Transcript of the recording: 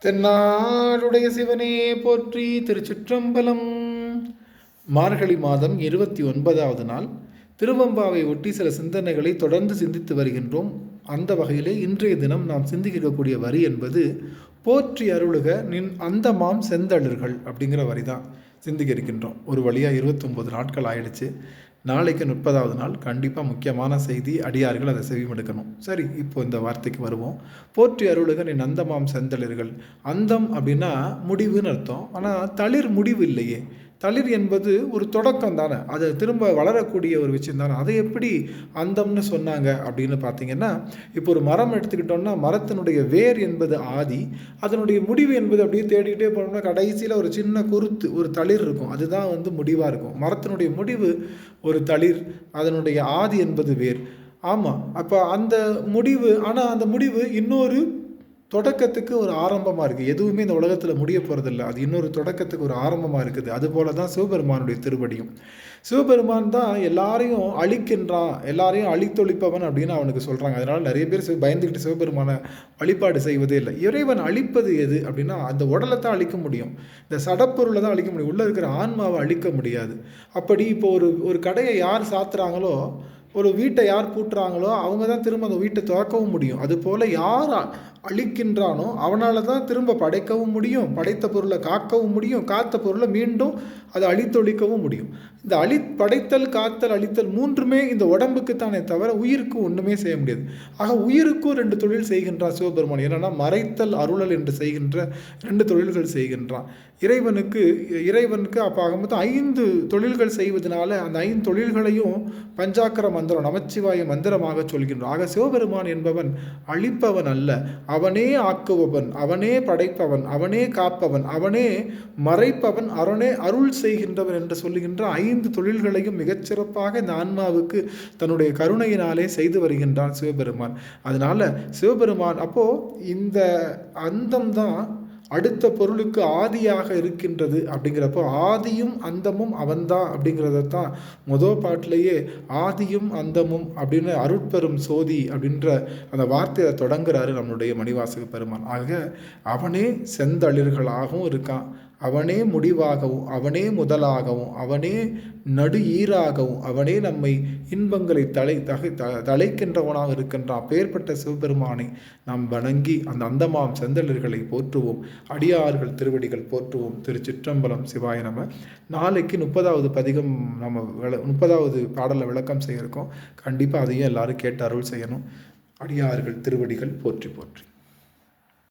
தென்னாடுடைய சிவனே போற்றி. திருச்சிற்றம்பலம். மார்கழி மாதம் 29வது நாள். திருவம்பாவை ஒட்டி சில சிந்தனைகளை தொடர்ந்து சிந்தித்து வருகின்றோம். அந்த வகையிலே இன்றைய தினம் நாம் சிந்திக்கக்கூடிய வரி என்பது போற்றி அருளுக நின் அந்தமாம் செந்தளிர்கள் அப்படிங்கிற வரி தான் சிந்திக்க இருக்கின்றோம். ஒரு வழியாக 29 நாட்கள் ஆயிடுச்சு. நாளைக்கு 30வது நாள். கண்டிப்பாக முக்கியமான செய்தி, அடியார்கள் அதை செவிமெடுக்கணும். சரி, இப்போ இந்த வார்த்தைக்கு வருவோம். போற்றி அருளுக நின் அந்தமாம் செந்தளிர்கள். அந்தம் அப்படின்னா முடிவுன்னு அர்த்தம். ஆனால் தளிர் முடிவு இல்லையே. தளிர் என்பது ஒரு தொடக்கம் தானே, அது திரும்ப வளரக்கூடிய ஒரு விஷயம் தானே. அதை எப்படி அந்தம்னு சொன்னாங்க அப்படின்னு பார்த்தீங்கன்னா, இப்போ ஒரு மரம் எடுத்துக்கிட்டோம்னா மரத்தினுடைய வேர் என்பது ஆதி, அதனுடைய முடிவு என்பது அப்படியே தேடிக்கிட்டே போனோம்னா கடைசியில் ஒரு சின்ன குருத்து ஒரு தளிர் இருக்கும். அதுதான் முடிவாக இருக்கும். மரத்தினுடைய முடிவு ஒரு தளிர், அதனுடைய ஆதி என்பது வேர். ஆமாம், அப்போ அந்த முடிவு, ஆனால் அந்த முடிவு இன்னொரு தொடக்கத்துக்கு ஒரு ஆரம்பமாக இருக்குது. எதுவுமே இந்த உலகத்தில் முடிய போகிறதில்ல, அது இன்னொரு தொடக்கத்துக்கு ஒரு ஆரம்பமாக இருக்குது. அதுபோல தான் சிவபெருமானுடைய திருவடியும். சிவபெருமான் தான் எல்லாரையும் அழிக்கின்றான், எல்லாரையும் அழித்தொழிப்பவன் அப்படின்னு அவனுக்கு சொல்கிறாங்க. அதனால் நிறைய பேர் பயந்துக்கிட்டு சிவபெருமானை வழிபாடு செய்வதே இல்லை. இறைவன் அழிப்பது எது அப்படின்னா அந்த உடலை தான் அழிக்க முடியும், இந்த சடப்பொருளை தான் அழிக்க முடியும், உள்ளே இருக்கிற ஆன்மாவை அழிக்க முடியாது. அப்படி இப்போ ஒரு கடையை யார் சாத்துறாங்களோ, ஒரு வீட்டை யார் பூட்டுறாங்களோ அவங்க தான் திரும்ப அந்த வீட்டை திறக்கவும் முடியும். அதுபோல் யார் அழிக்கின்றானோ அவனால் தான் திரும்ப படைக்கவும் முடியும், படைத்த பொருளை காக்கவும் முடியும், காத்த பொருளை மீண்டும் அதை அழித்தொழிக்கவும் முடியும். இந்த படைத்தல், காத்தல், அழித்தல் மூன்றுமே இந்த உடம்புக்கு தானே தவிர உயிருக்கு ஒன்றுமே செய்ய முடியாது. ஆக உயிருக்கும் 2 தொழில் செய்கின்றான் சிவபெருமான். என்னென்னா மறைத்தல், அருளல் என்று செய்கின்ற 2 தொழில்கள் செய்கின்றான். இறைவனுக்கு அப்போ ஆகும்போது 5 தொழில்கள் செய்வதனால அந்த 5 தொழில்களையும் பஞ்சாக்கர மந்திரம், நமச்சிவாய மந்திரமாக சொல்கின்றோம். ஆக சிவபெருமான் என்பவன் அழிப்பவன் அல்ல, அவனே ஆக்குபவன், அவனே படைப்பவன், அவனே காப்பவன், அவனே மறைப்பவன், அவனே அருள் செய்கின்றவன் என்று சொல்லுகின்ற 5 தொழில்களையும் மிகச்சிறப்பாக இந்த ஆன்மாவுக்கு தன்னுடைய கருணையினாலே செய்து வருகின்றான் சிவபெருமான். அதனால சிவபெருமான் அப்போ இந்த அந்தம் தான் அடுத்த பொருளுக்கு ஆதியாக இருக்கின்றது. அப்படிங்கிறப்போ ஆதியும் அந்தமும் அவன்தான் அப்படிங்கிறத தான் முதல் பாட்டிலேயே ஆதியும் அந்தமும் அப்படின்னு அருட்பெரும் சோதி அப்படின்ற அந்த வார்த்தையை தொடங்குறாரு நம்மளுடைய மணிவாசக பெருமான். ஆக அவனே செந்தளிர்களாகவும் இருக்கான், அவனே முடிவாகவும், அவனே முதலாகவும், அவனே நடு ஈராகவும், அவனே நம்மை இன்பங்களை தலைக்கின்றவனாக இருக்கின்றான். அப்பேற்பட்ட சிவபெருமானை நாம் வணங்கி அந்த அந்தமாம் செந்தளிர்களை போற்றுவோம். அடியார்கள் திருவடிகள் போற்றுவோம். திருச்சிற்றம்பலம். சிவாய நம. நாளைக்கு 30வது பதிகம் நம்ம 30வது பாடலை விளக்கம் செய்ய இருக்கோம். கண்டிப்பாக அதையும் எல்லாரும் கேட்டு அருள் செய்யணும். அடியார்கள் திருவடிகள் போற்றி போற்றி.